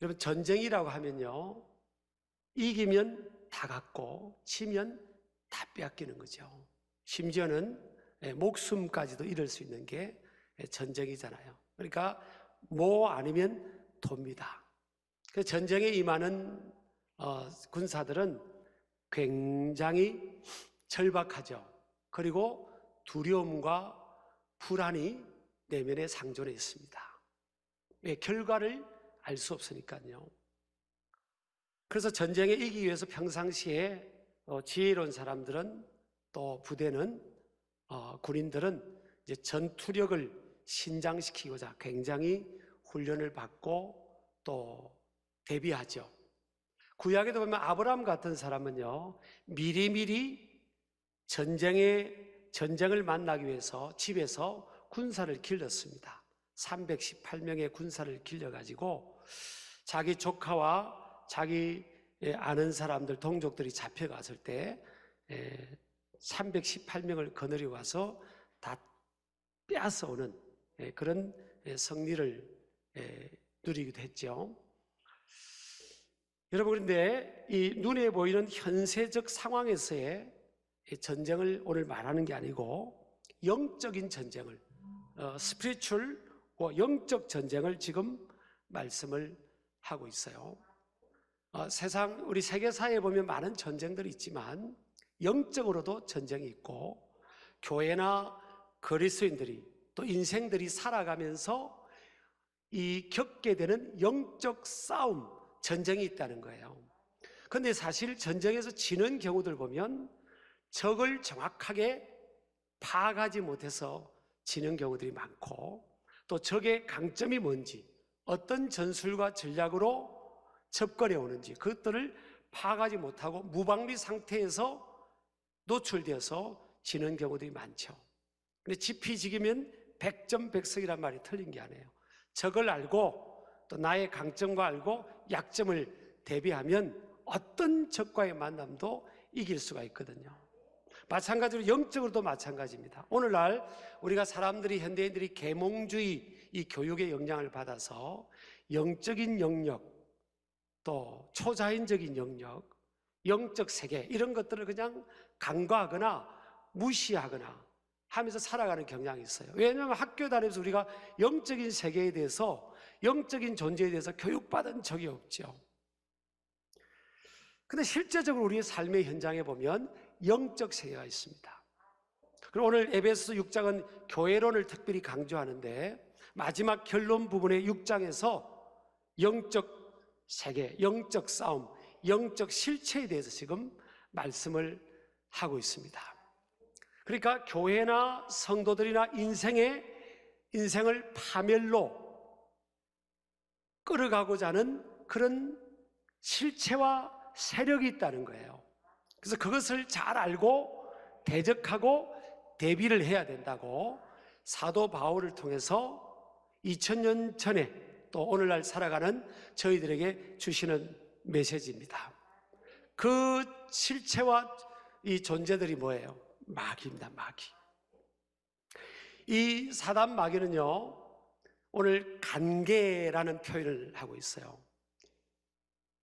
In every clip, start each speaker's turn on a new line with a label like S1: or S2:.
S1: 여러분, 전쟁이라고 하면요, 이기면 다 갖고 지면 다 빼앗기는 거죠. 심지어는 목숨까지도 잃을 수 있는 게 전쟁이잖아요. 그러니까 뭐 아니면 돕니다. 그 전쟁에 임하는 군사들은 굉장히 절박하죠. 그리고 두려움과 불안이 내면에 상존해 있습니다. 결과를 알 수 없으니까요. 그래서 전쟁에 이기기 위해서 평상시에 지혜로운 사람들은, 또 부대는, 군인들은 이제 전투력을 신장시키고자 굉장히 훈련을 받고 또 대비하죠. 구약에도 보면 아브라함 같은 사람은요, 미리미리 전쟁을 만나기 위해서 집에서 군사를 길렀습니다. 318명의 군사를 길러가지고 자기 조카와 자기 아는 사람들, 동족들이 잡혀갔을 때 318명을 거느리고 와서 다 빼앗아오는 그런 승리를 누리기도 했죠. 여러분, 그런데 이 눈에 보이는 현세적 상황에서의 전쟁을 오늘 말하는 게 아니고 영적인 전쟁을, 스피리추얼, 영적 전쟁을 지금 말씀을 하고 있어요. 세상, 우리 세계사에 보면 많은 전쟁들이 있지만 영적으로도 전쟁이 있고, 교회나 그리스도인들이 또 인생들이 살아가면서 이 겪게 되는 영적 싸움, 전쟁이 있다는 거예요. 그런데 사실 전쟁에서 지는 경우들 보면 적을 정확하게 파악하지 못해서 지는 경우들이 많고, 또 적의 강점이 뭔지, 어떤 전술과 전략으로 접근해 오는지 그것들을 파악하지 못하고 무방비 상태에서 노출되어서 지는 경우들이 많죠. 근데 지피지기면 백전백승이란 말이 틀린 게 아니에요. 적을 알고 또 나의 강점과 알고 약점을 대비하면 어떤 적과의 만남도 이길 수가 있거든요. 마찬가지로 영적으로도 마찬가지입니다. 오늘날 우리가 사람들이, 현대인들이 계몽주의 이 교육의 영향을 받아서 영적인 영역, 또 초자연적인 영역, 영적 세계, 이런 것들을 그냥 간과하거나 무시하거나 하면서 살아가는 경향이 있어요. 왜냐하면 학교 다니면서 우리가 영적인 세계에 대해서, 영적인 존재에 대해서 교육받은 적이 없죠. 근데 실제적으로 우리의 삶의 현장에 보면 영적 세계가 있습니다. 그리고 오늘 에베소서 6장은 교회론을 특별히 강조하는데, 마지막 결론 부분의 6장에서 영적 세계, 영적 싸움, 영적 실체에 대해서 지금 말씀을 하고 있습니다. 그러니까 교회나 성도들이나 인생을 파멸로 끌어가고자 하는 그런 실체와 세력이 있다는 거예요. 그래서 그것을 잘 알고 대적하고 대비를 해야 된다고 사도 바울을 통해서 2000년 전에 또 오늘날 살아가는 저희들에게 주시는 메시지입니다. 그 실체와 이 존재들이 뭐예요? 마귀입니다. 마귀. 이 사단 마귀는요, 오늘 간계라는 표현을 하고 있어요.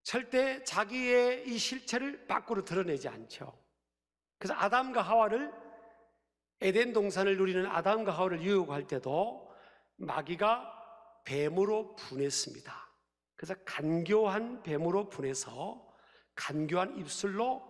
S1: 절대 자기의 이 실체를 밖으로 드러내지 않죠. 그래서 아담과 하와를, 에덴 동산을 누리는 아담과 하와를 유혹할 때도 마귀가 뱀으로 분했습니다. 그래서 간교한 뱀으로 분해서 간교한 입술로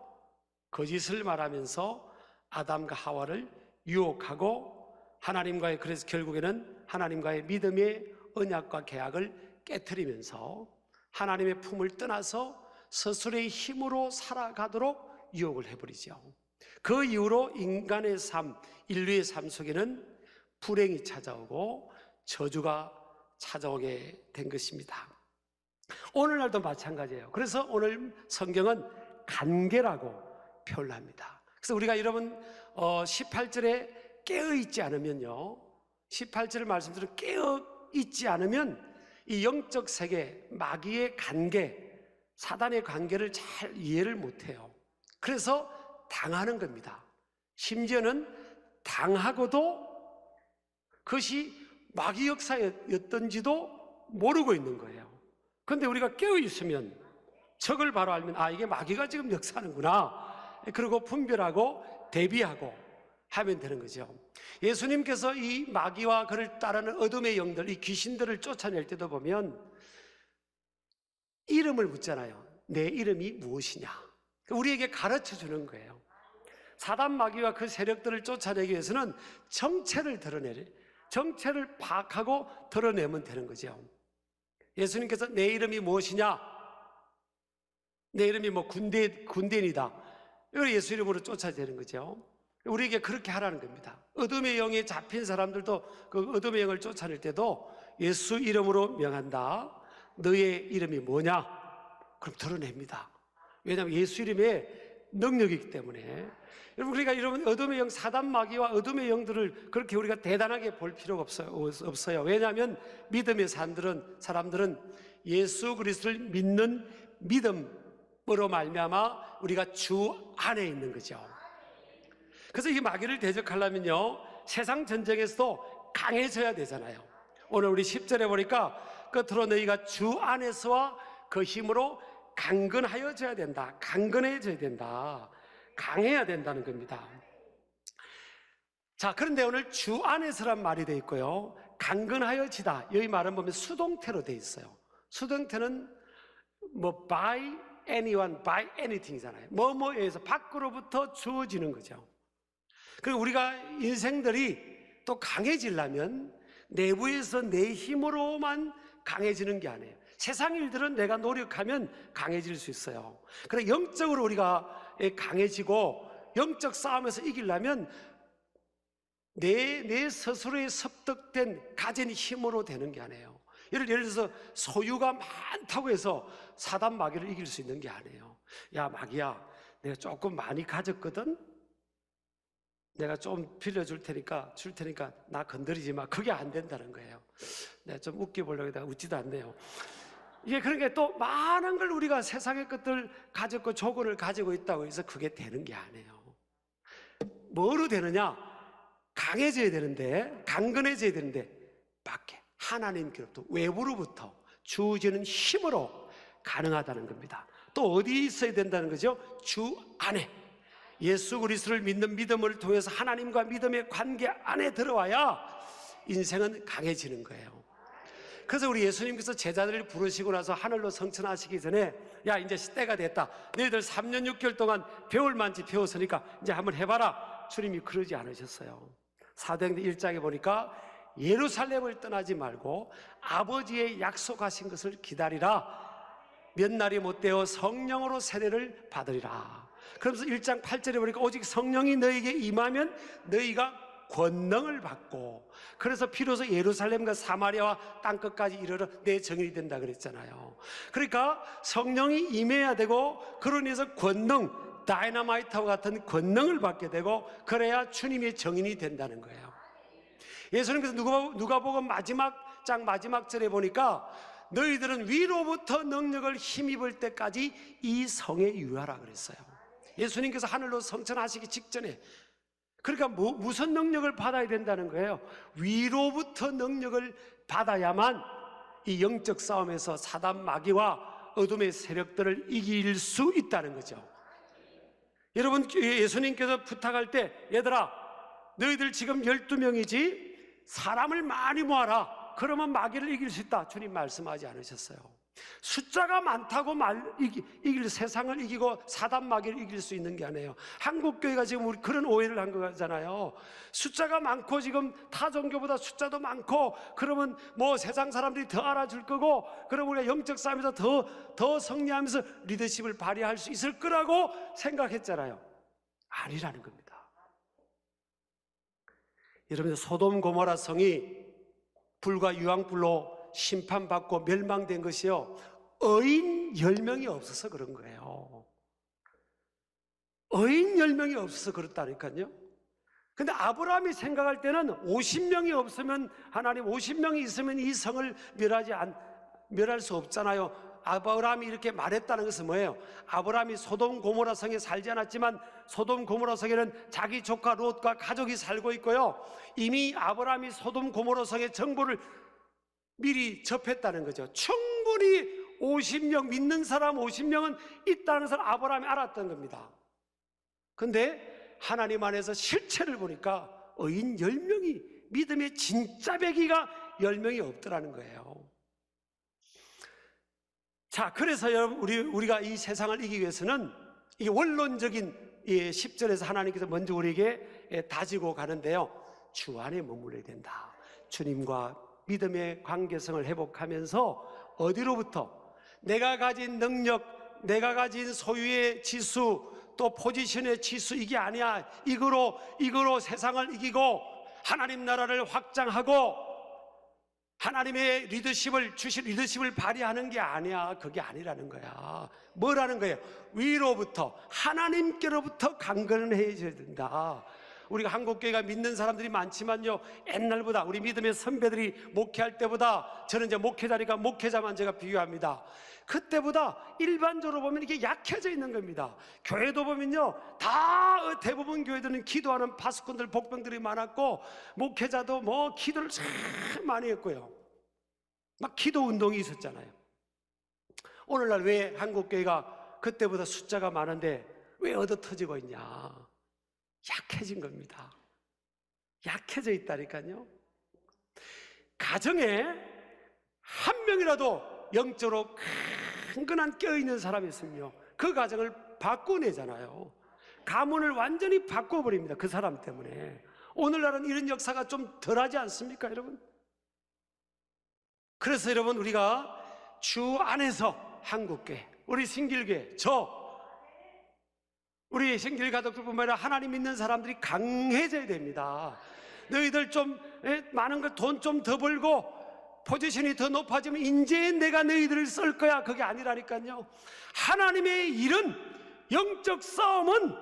S1: 거짓을 말하면서 아담과 하와를 유혹하고 하나님과의, 그래서 결국에는 하나님과의 믿음의 언약과 계약을 깨트리면서 하나님의 품을 떠나서 스스로의 힘으로 살아가도록 유혹을 해버리죠. 그 이후로 인간의 삶, 인류의 삶 속에는 불행이 찾아오고 저주가 찾아오게 된 것입니다. 오늘날도 마찬가지예요. 그래서 오늘 성경은 간계라고 표현을 합니다. 그래서 우리가 여러분 18절에 깨어있지 않으면요, 18절 말씀대로 깨어있지 않으면 이 영적 세계, 마귀의 관계, 사단의 관계를 잘 이해를 못해요. 그래서 당하는 겁니다. 심지어는 당하고도 그것이 마귀 역사였던지도 모르고 있는 거예요. 그런데 우리가 깨어 있으면 적을 바로 알면 이게 마귀가 지금 역사하는구나. 그리고 분별하고 대비하고 하면 되는 거죠. 예수님께서 이 마귀와 그를 따르는 어둠의 영들, 이 귀신들을 쫓아낼 때도 보면 이름을 묻잖아요. 내 이름이 무엇이냐? 우리에게 가르쳐 주는 거예요. 사단 마귀와 그 세력들을 쫓아내기 위해서는 정체를 파악하고 드러내면 되는 거죠. 예수님께서 내 이름이 무엇이냐? 내 이름이 군대인이다. 이걸 예수 이름으로 쫓아내는 거죠. 우리에게 그렇게 하라는 겁니다. 어둠의 영에 잡힌 사람들도 그 어둠의 영을 쫓아낼 때도 예수 이름으로 명한다. 너의 이름이 뭐냐? 그럼 드러냅니다. 왜냐하면 예수 이름의 능력이기 때문에. 여러분, 그러니까 이런 어둠의 영, 사단 마귀와 어둠의 영들을 그렇게 우리가 대단하게 볼 필요가 없어요. 왜냐하면 믿음의 사람들은 예수 그리스도를 믿는 믿음으로 말미암아 우리가 주 안에 있는 거죠. 그래서 이 마귀를 대적하려면요, 세상 전쟁에서도 강해져야 되잖아요. 오늘 우리 10절에 보니까 끝으로 너희가 주 안에서와 그 힘으로 강건하여져야 된다. 강건해져야 된다. 강해야 된다는 겁니다. 자, 그런데 오늘 주 안에서란 말이 되어 있고요, 강건하여지다, 여기 말은 보면 수동태로 되어 있어요. 수동태는 by anyone, by anything이잖아요. 뭐뭐에 의해서 밖으로부터 주어지는 거죠. 그리고 우리가 인생들이 또 강해지려면 내부에서 내 힘으로만 강해지는 게 아니에요. 세상 일들은 내가 노력하면 강해질 수 있어요. 그래, 영적으로 우리가 강해지고 영적 싸움에서 이기려면 내 스스로의 습득된 가진 힘으로 되는 게 아니에요. 예를 들어서 소유가 많다고 해서 사단 마귀를 이길 수 있는 게 아니에요. 야, 마귀야, 내가 조금 많이 가졌거든? 내가 좀 빌려줄 테니까, 나 건드리지 마. 그게 안 된다는 거예요. 내가 좀 웃겨보려고 하다가 웃지도 않네요. 이게 그러니까 또 많은 걸 우리가 세상의 것들 가졌고 조건을 가지고 있다고 해서 그게 되는 게 아니에요. 뭐로 되느냐? 강해져야 되는데, 강건해져야 되는데, 밖에 하나님께로부터, 외부로부터 주어지는 힘으로 가능하다는 겁니다. 또 어디 있어야 된다는 거죠? 주 안에. 예수 그리스도를 믿는 믿음을 통해서 하나님과 믿음의 관계 안에 들어와야 인생은 강해지는 거예요. 그래서 우리 예수님께서 제자들을 부르시고 나서 하늘로 성천하시기 전에, 야, 이제 때가 됐다. 너희들 3년 6개월 동안 배울 만치 배웠으니까 이제 한번 해봐라. 주님이 그러지 않으셨어요. 사도행전 1장에 보니까 예루살렘을 떠나지 말고 아버지의 약속하신 것을 기다리라. 몇 날이 못되어 성령으로 세례를 받으리라. 그러면서 1장 8절에 보니까 오직 성령이 너에게 임하면 너희가 권능을 받고, 그래서 비로소 예루살렘과 사마리아와 땅끝까지 이르러 내 증인이 된다 그랬잖아요. 그러니까 성령이 임해야 되고, 그러니 해서 권능, 다이너마이트와 같은 권능을 받게 되고, 그래야 주님의 증인이 된다는 거예요. 예수님께서 누가복음 마지막 장 마지막 절에 보니까 너희들은 위로부터 능력을 힘입을 때까지 이 성에 유하라 그랬어요. 예수님께서 하늘로 성천하시기 직전에. 그러니까 무슨 능력을 받아야 된다는 거예요? 위로부터 능력을 받아야만 이 영적 싸움에서 사단 마귀와 어둠의 세력들을 이길 수 있다는 거죠. 여러분, 예수님께서 부탁할 때, 얘들아, 너희들 지금 12명이지 사람을 많이 모아라. 그러면 마귀를 이길 수 있다. 주님 말씀하지 않으셨어요. 숫자가 많다고 이길 세상을 이기고 사단 마귀를 이길 수 있는 게 아니에요. 한국교회가 지금 우리 그런 오해를 한 거잖아요. 숫자가 많고 지금 타 종교보다 숫자도 많고 그러면 뭐 세상 사람들이 더 알아줄 거고, 그러면 우리가 영적 싸움에서 더 승리하면서 리더십을 발휘할 수 있을 거라고 생각했잖아요. 아니라는 겁니다. 여러분, 소돔 고모라 성이 불과 유황불로 심판받고 멸망된 것이요, 의인 10명이 없어서 그런 거예요. 의인 10명이 없어서 그렇다니까요. 근데 아브라함이 생각할 때는 50명이 없으면, 하나님 50명이 있으면 이 성을 멸할 수 없잖아요. 아브라함이 이렇게 말했다는 것은 뭐예요? 아브라함이 소돔 고모라 성에 살지 않았지만 소돔 고모라 성에는 자기 조카 롯과 가족이 살고 있고요, 이미 아브라함이 소돔 고모라 성의 정보를 미리 접했다는 거죠. 충분히 50명, 믿는 사람 50명은 있다는 것을 아브라함이 알았던 겁니다. 근데 하나님 안에서 실체를 보니까 의인 10명이, 믿음의 진짜 배기가 10명이 없더라는 거예요. 자, 그래서 여러분, 우리가 이 세상을 이기기 위해서는 이게 원론적인 10절에서 하나님께서 먼저 우리에게 다지고 가는데요, 주 안에 머물러야 된다. 주님과 믿음의 관계성을 회복하면서 어디로부터? 내가 가진 능력, 내가 가진 소유의 지수, 또 포지션의 지수, 이게 아니야. 이거로 세상을 이기고 하나님 나라를 확장하고 하나님의 리더십을 주실 리더십을 발휘하는 게 아니야. 그게 아니라는 거야. 뭐라는 거예요? 위로부터, 하나님께로부터 강건을 해줘야 된다. 우리가 한국교회가 믿는 사람들이 많지만요, 옛날보다 우리 믿음의 선배들이 목회할 때보다, 저는 이제 목회자니까 목회자만 제가 비유합니다. 그때보다 일반적으로 보면 이게 약해져 있는 겁니다. 교회도 보면요, 다 대부분 교회들은 기도하는 파수꾼들, 복병들이 많았고, 목회자도 뭐 기도를 참 많이 했고요, 막 기도 운동이 있었잖아요. 오늘날 왜 한국교회가 그때보다 숫자가 많은데 왜 얻어터지고 있냐? 약해진 겁니다. 약해져 있다니까요. 가정에 한 명이라도 영적으로 강건한 깨어있는 사람이 있으면요, 그 가정을 바꿔내잖아요. 가문을 완전히 바꿔버립니다. 그 사람 때문에. 오늘날은 이런 역사가 좀 덜하지 않습니까, 여러분? 그래서 여러분, 우리가 주 안에서 한국교회, 우리 신길교회, 우리 신길 가족들뿐만 아니라 하나님 믿는 사람들이 강해져야 됩니다. 너희들 좀 많은 걸 돈 좀 더 벌고 포지션이 더 높아지면 이제 내가 너희들을 쓸 거야. 그게 아니라니까요. 하나님의 일은, 영적 싸움은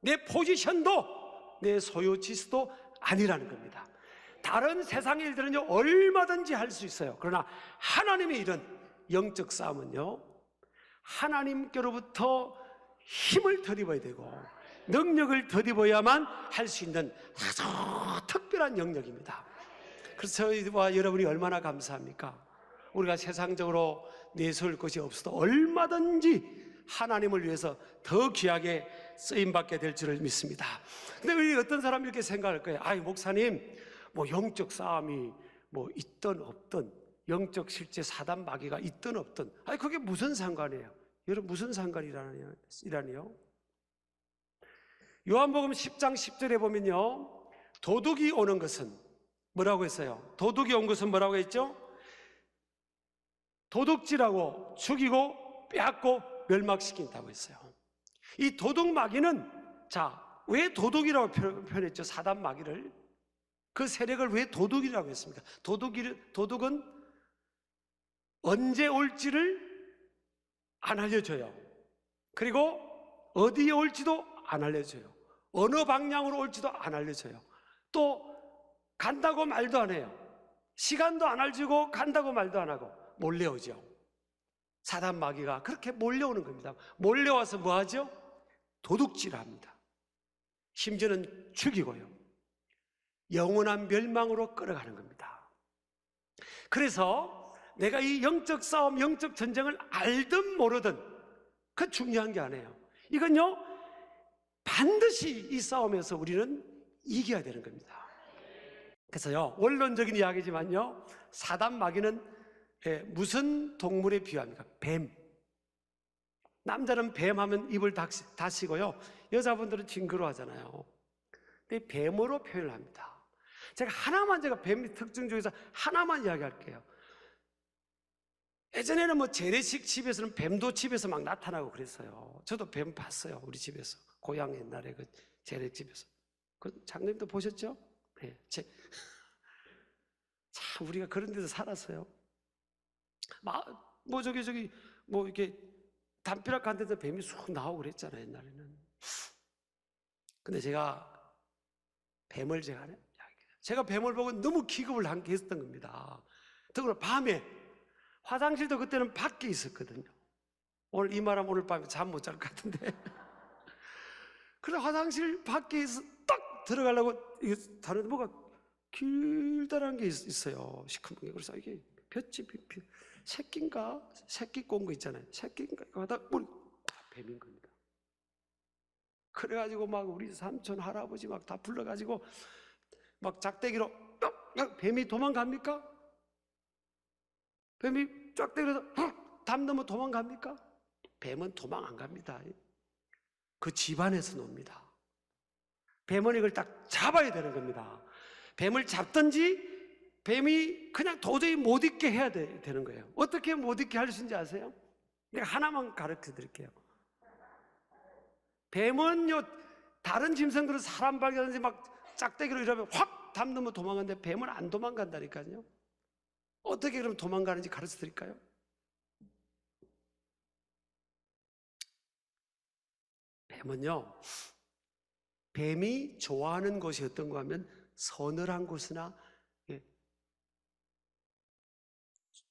S1: 내 포지션도 내 소유 지수도 아니라는 겁니다. 다른 세상의 일들은요, 얼마든지 할 수 있어요. 그러나 하나님의 일은, 영적 싸움은요, 하나님께로부터 힘을 덧입어야 되고 능력을 덧입어야만 할 수 있는 아주 특별한 영역입니다. 그래서 저희와 여러분이 얼마나 감사합니까? 우리가 세상적으로 내세울 것이 없어도 얼마든지 하나님을 위해서 더 귀하게 쓰임받게 될 줄을 믿습니다. 근데 우리 어떤 사람이 이렇게 생각할 거예요. 아이, 목사님, 뭐 영적 싸움이 뭐 있든 없든, 영적 실제 사단 마귀가 있든 없든, 아니 그게 무슨 상관이에요? 여러분, 무슨 상관이라니요? 요한복음 10장 10절에 보면요, 도둑이 오는 것은 뭐라고 했어요? 도둑이 온 것은 뭐라고 했죠? 도둑질하고 죽이고 빼앗고 멸망시킨다고 했어요. 이 도둑 마귀는, 자, 왜 도둑이라고 표현했죠? 사단 마귀를. 그 세력을 왜 도둑이라고 했습니까? 도둑은 언제 올지를 안 알려줘요. 그리고 어디에 올지도 안 알려줘요. 어느 방향으로 올지도 안 알려줘요. 또 간다고 말도 안 해요. 시간도 안 알려주고 간다고 말도 안 하고 몰려오죠. 사단 마귀가 그렇게 몰려오는 겁니다. 몰려와서 뭐 하죠? 도둑질합니다. 심지어는 죽이고요, 영원한 멸망으로 끌어가는 겁니다. 그래서 내가 이 영적 싸움, 영적 전쟁을 알든 모르든 그 중요한 게 아니에요. 이건요, 반드시 이 싸움에서 우리는 이겨야 되는 겁니다. 그래서요, 원론적인 이야기지만요, 사단 마귀는 무슨 동물에 비유합니까? 뱀. 남자는 뱀 하면 입을 닫히고요, 여자분들은 징그러워하잖아요. 근데 뱀으로 표현을 합니다. 제가 뱀의 특징 중에서 하나만 이야기할게요. 예전에는 뭐 재래식 집에서는 뱀도 집에서 막 나타나고 그랬어요. 저도 뱀 봤어요. 우리 집에서, 고향 옛날에 그 재래집에서. 그 장님도 보셨죠? 네. 참 우리가 그런 데서 살았어요. 뭐 뭐 이렇게 담벼락 간 데서 뱀이 쑥 나오고 그랬잖아요, 옛날에는. 근데 제가 뱀을 제가 뱀을 보고 너무 기겁을 했었던 겁니다. 더구나 밤에, 화장실도 그때는 밖에 있었거든요. 오늘 이 말하면 오늘 밤에 잠 못 잘 것 같은데. 그래서 화장실 밖에 딱 들어가려고, 다른 뭐가 길다란 게 있어요, 시커먼 게. 그래서 이게 횟집이 새끼인가? 새끼 꼰 거 있잖아요. 새끼인가? 하다 보니 뱀인 겁니다. 그래가지고 막 우리 삼촌 할아버지 막 다 불러가지고 막 작대기로 뱀이 도망갑니까? 뱀이 쫙대기로 담 넘어 도망갑니까? 뱀은 도망 안 갑니다. 그 집안에서 놉니다. 뱀은 이걸 딱 잡아야 되는 겁니다. 뱀을 잡든지 뱀이 그냥 도저히 못 있게 해야 되는 거예요. 어떻게 못 있게 할 수 있는지 아세요? 내가 하나만 가르쳐 드릴게요. 뱀은요, 다른 짐승들은 사람 발견하는지 막 짝대기로 이러면 확 담 넘어 도망가는데 뱀은 안 도망간다니까요. 어떻게 그럼 도망가는지 가르쳐 드릴까요? 뱀은요, 뱀이 좋아하는 곳이 어떤가 하면 서늘한 곳이나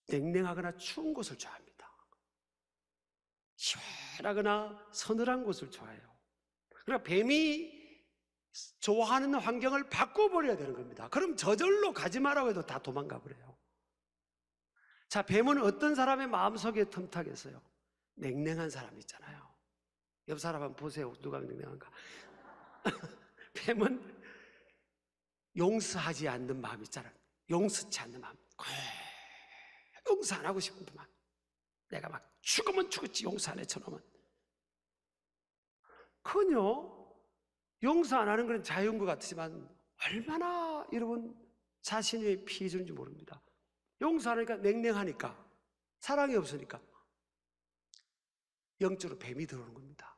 S1: 냉랭하거나 추운 곳을 좋아합니다. 시원하거나 서늘한 곳을 좋아해요. 그러니까 뱀이 좋아하는 환경을 바꿔버려야 되는 겁니다. 그럼 저절로 가지 마라고 해도 다 도망가 버려요. 자, 뱀은 어떤 사람의 마음속에 틈타겠어요? 냉랭한 사람 있잖아요. 옆 사람 한번 보세요. 누가 냉랭한가? 뱀은 용서하지 않는 마음 있잖아요. 용서치 않는 마음. 용서 안 하고 싶은 마음. 내가 막 죽으면 죽었지 용서 안 해 저놈은. 그건요, 용서 안 하는 건 자유인 것 같지만 얼마나 여러분 자신이 피해 주는지 모릅니다. 용서하니까 냉랭하니까, 사랑이 없으니까 영적으로 뱀이 들어오는 겁니다.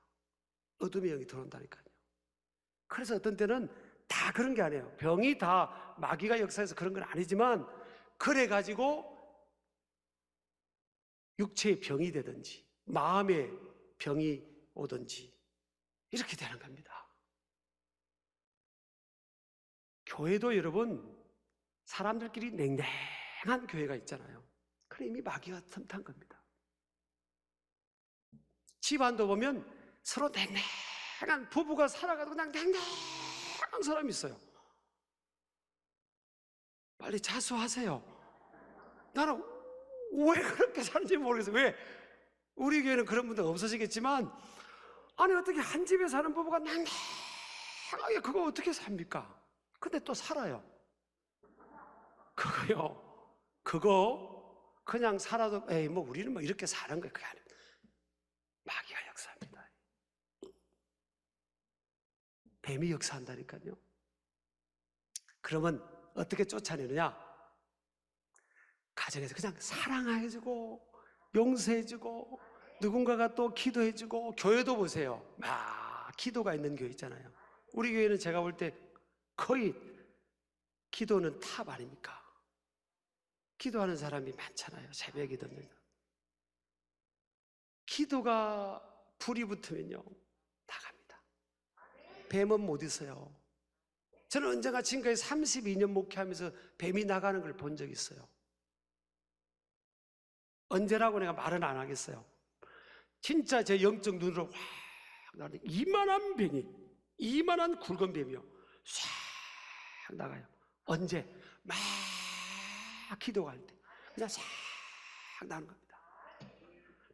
S1: 어둠의 영이 들어온다니까요. 그래서 어떤 때는 다 그런 게 아니에요. 병이 다 마귀가 역사해서 그런 건 아니지만 그래가지고 육체의 병이 되든지 마음의 병이 오든지 이렇게 되는 겁니다. 교회도 여러분 사람들끼리 냉랭한 교회가 있잖아요. 그래 이미 마귀가 틈탄 겁니다. 집안도 보면 서로 냉랭한 부부가 살아가도 그냥 냉랭한 사람이 있어요. 빨리 자수하세요. 나는 왜 그렇게 사는지 모르겠어요. 왜? 우리 교회는 그런 분들 없어지겠지만 아니 어떻게 한 집에 사는 부부가 냉랭하게 그거 어떻게 삽니까? 근데 또 살아요. 그거 그냥 살아도 에이 뭐 우리는 뭐 이렇게 사는 거예요. 그게 아닙니다. 마귀가 역사합니다. 뱀이 역사한다니까요. 그러면 어떻게 쫓아내느냐? 가정에서 그냥 사랑해주고 용서해주고 누군가가 또 기도해주고, 교회도 보세요. 기도가 있는 교회 있잖아요. 우리 교회는 제가 볼 때 거의 기도는 탑 아닙니까? 기도하는 사람이 많잖아요. 새벽에 듣는. 기도가 불이 붙으면요 나갑니다. 뱀은 못 있어요. 저는 언젠가 지금까지 32년 목회하면서 뱀이 나가는 걸 본 적이 있어요. 언제라고 내가 말은 안 하겠어요. 진짜 제 영적 눈으로 확 나가는 이만한 뱀이, 이만한 굵은 뱀이요 싹 나가요. 언제? 막 기도할 때 그냥 싹 나는 겁니다.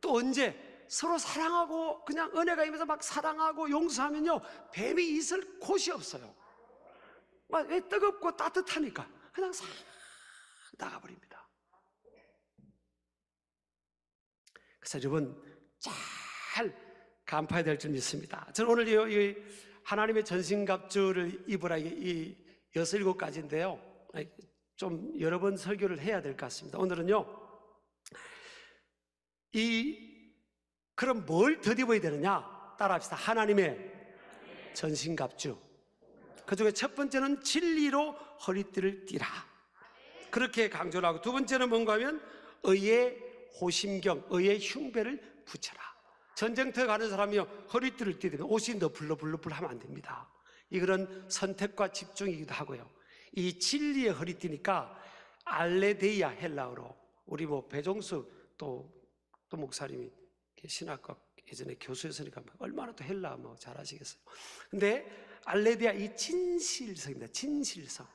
S1: 또 언제? 서로 사랑하고 그냥 은혜가 임해서 막 사랑하고 용서하면요 뱀이 있을 곳이 없어요. 막 왜 뜨겁고 따뜻하니까 그냥 싹 나가버립니다. 그래서 여러분 잘 간파해야 될 줄 믿습니다. 저는 오늘 이 하나님의 전신갑주를 입으라 이 6-7가지인데요 좀 여러 번 설교를 해야 될 것 같습니다. 오늘은요 그럼 뭘 덧입어야 되느냐? 따라합시다. 하나님의 전신갑주. 그 중에 첫 번째는 진리로 허리띠를 띠라, 그렇게 강조를 하고, 두 번째는 뭔가 하면 의의 호심경, 의의 흉배를 붙여라. 전쟁터에 가는 사람이요 허리띠를 띠면 옷이 너플너플 하면 안 됩니다. 이거는 선택과 집중이기도 하고요. 이 진리의 허리띠니까 알레데이아, 헬라어로 우리 배종수 또 목사님이 신학과 예전에 교수였으니까 얼마나 또 헬라 잘하시겠어요. 근데 알레데이아 이 진실성입니다. 진실성.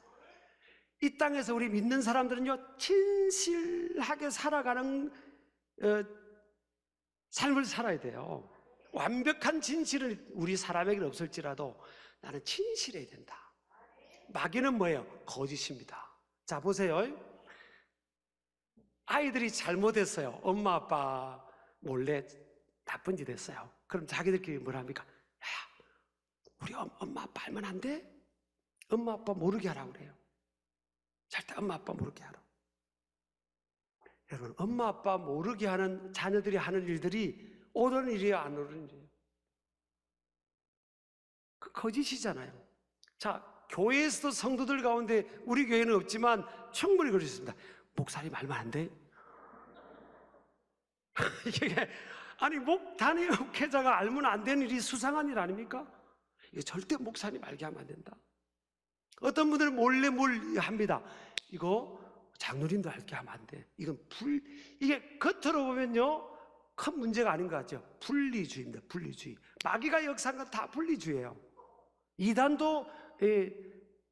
S1: 이 땅에서 우리 믿는 사람들은요, 진실하게 살아가는 삶을 살아야 돼요. 완벽한 진실은 우리 사람에게는 없을지라도 나는 진실해야 된다. 마귀는 뭐예요? 거짓입니다. 자, 보세요. 아이들이 잘못했어요. 엄마 아빠 몰래 나쁜 짓 했어요. 그럼 자기들끼리 뭐라 합니까? 야, 우리 엄마 아빠 알면 안 돼? 엄마 아빠 모르게 하라고 그래요. 절대 엄마 아빠 모르게 하라고. 여러분, 엄마 아빠 모르게 하는 자녀들이 하는 일들이 옳은 일이에요, 안 옳은 일이에요? 그 거짓이잖아요. 자, 교회에서도 성도들 가운데 우리 교회는 없지만 충분히 그럴 수 있습니다. 목사님 알면 안 돼? 이게 아니 단위 목회자가 알면 안 되는 일이 수상한 일 아닙니까? 이거 절대 목사님 알게 하면 안 된다. 어떤 분들은 몰래 합니다. 이거 장로님도 알게 하면 안 돼. 이건 이게 겉으로 보면요 큰 문제가 아닌 것 같죠. 분리주의입니다. 분리주의. 마귀가 역사한 건 다 분리주의예요. 이단도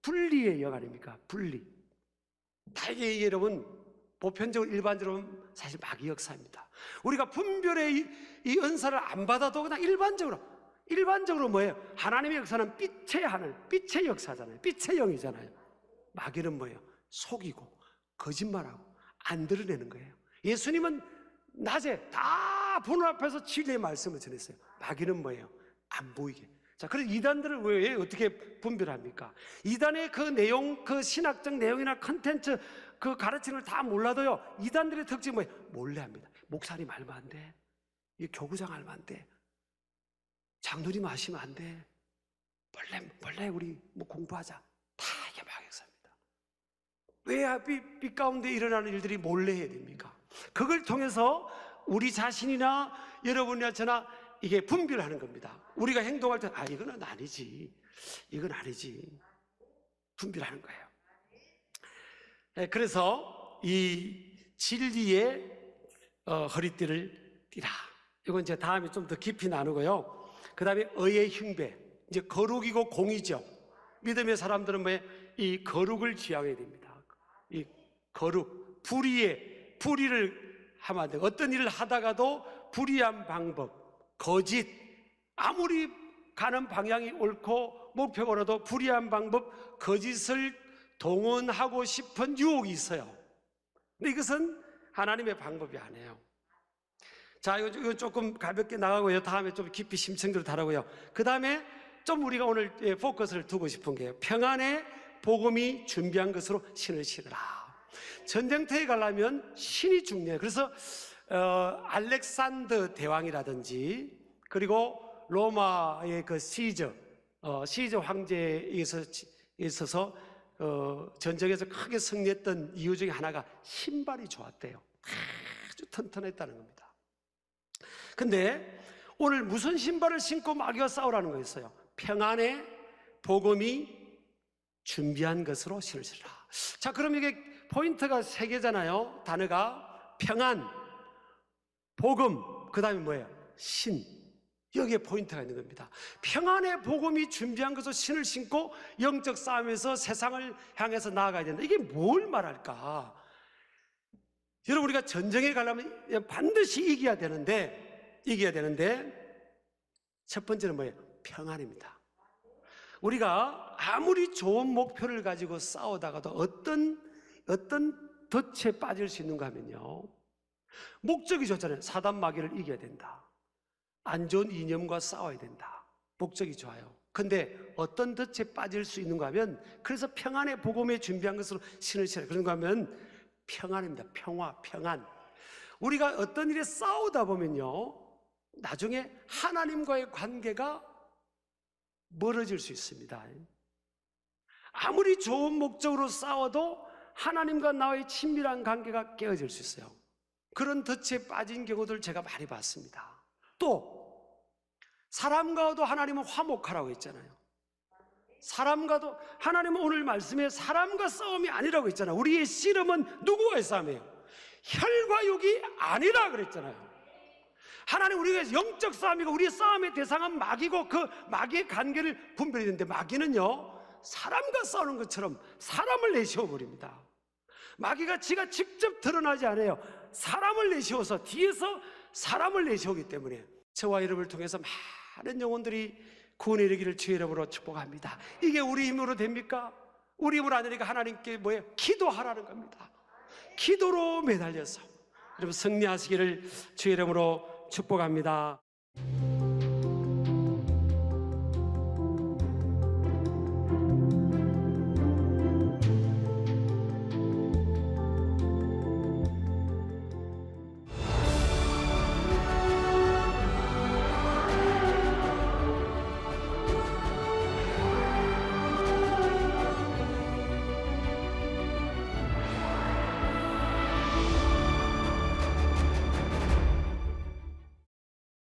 S1: 분리의 역 아닙니까? 분리. 다 이게 여러분 보편적으로 일반적으로 사실 마귀 역사입니다. 우리가 분별의 이 은사를 안 받아도 그냥 일반적으로 뭐예요? 하나님의 역사는 빛의 하늘, 빛의 역사잖아요. 빛의 영이잖아요. 마귀는 뭐예요? 속이고 거짓말하고 안 드러내는 거예요. 예수님은 낮에 다 보는 앞에서 진리의 말씀을 전했어요. 마귀는 뭐예요? 안 보이게. 자, 그래서 이단들을 왜 어떻게 분별합니까? 이단의 그 내용, 그 신학적 내용이나 컨텐츠, 그 가르침을 다 몰라도요, 이단들의 특징이 뭐예요? 몰래 합니다. 목사님 알면 안 돼. 이 교구장 알면 안 돼. 장로님 아시면 안 돼. 몰래 우리 뭐 공부하자. 다 이게 마귀역사입니다. 왜 빛 가운데 일어나는 일들이 몰래 해야 됩니까? 그걸 통해서 우리 자신이나 여러분이나 저나 이게 분별하는 겁니다. 우리가 행동할 때 이거는 아니지, 이건 아니지, 분별하는 거예요. 네, 그래서 이 진리의 허리띠를 띠라. 이건 이제 다음에 좀 더 깊이 나누고요. 그 다음에 의의 흉배, 이제 거룩이고 공의죠. 믿음의 사람들은 이 거룩을 지향해야 됩니다. 이 거룩, 불의를 하면 안 돼요. 어떤 일을 하다가도 불의한 방법, 거짓, 아무리 가는 방향이 옳고 목표가 옳아도 불의한 방법, 거짓을 동원하고 싶은 유혹이 있어요. 근데 이것은 하나님의 방법이 아니에요. 자, 이거 조금 가볍게 나가고요. 다음에 좀 깊이 심층적으로 다루고요. 그 다음에 좀 우리가 오늘 포커스를 두고 싶은 게요. 평안의 복음이 준비한 것으로 신을 신으라. 전쟁터에 가려면 신이 중요해요. 그래서 알렉산더 대왕이라든지 그리고 로마의 그 시저 황제에 있어서 전쟁에서 크게 승리했던 이유 중에 하나가 신발이 좋았대요. 아주 튼튼했다는 겁니다. 근데 오늘 무슨 신발을 신고 마귀와 싸우라는 거였어요? 평안의 복음이 준비한 것으로 신을 신으라. 자, 그럼 이게 포인트가 3개잖아요. 단어가 평안, 복음, 그 다음에 뭐예요? 신. 여기에 포인트가 있는 겁니다. 평안의 복음이 준비한 것으로 신을 신고 영적 싸움에서 세상을 향해서 나아가야 된다. 이게 뭘 말할까? 여러분, 우리가 전쟁에 가려면 반드시 이겨야 되는데 첫 번째는 뭐예요? 평안입니다. 우리가 아무리 좋은 목표를 가지고 싸우다가도 어떤 덫에 빠질 수 있는가 하면요, 목적이 좋잖아요. 사단 마귀를 이겨야 된다. 안 좋은 이념과 싸워야 된다. 목적이 좋아요. 근데 어떤 덫에 빠질 수 있는가 하면, 그래서 평안의 복음에 준비한 것으로 신을 신어요. 그런가 하면 평안입니다. 평안. 우리가 어떤 일에 싸우다 보면요, 나중에 하나님과의 관계가 멀어질 수 있습니다. 아무리 좋은 목적으로 싸워도 하나님과 나의 친밀한 관계가 깨어질 수 있어요. 그런 덫에 빠진 경우들 제가 많이 봤습니다. 또 사람과도 하나님은 화목하라고 했잖아요. 하나님은 오늘 말씀에 사람과 싸움이 아니라고 했잖아요. 우리의 씨름은 누구와의 싸움이에요? 혈과 육이 아니라 그랬잖아요. 하나님, 우리가 영적 싸움이고 우리의 싸움의 대상은 마귀고 그 마귀의 관계를 분별해야 되는데, 마귀는요 사람과 싸우는 것처럼 사람을 내세워 버립니다. 마귀가 지가 직접 드러나지 않아요. 사람을 내세워서 뒤에서 사람을 내세우기 때문에 저와 여러분을 통해서 많은 영혼들이 구원에 이르기를 주의 이름으로 축복합니다. 이게 우리 힘으로 됩니까? 우리 힘으로 안 되니까 하나님께 뭐예요? 기도하라는 겁니다. 기도로 매달려서 여러분 승리하시기를 주의 이름으로 축복합니다.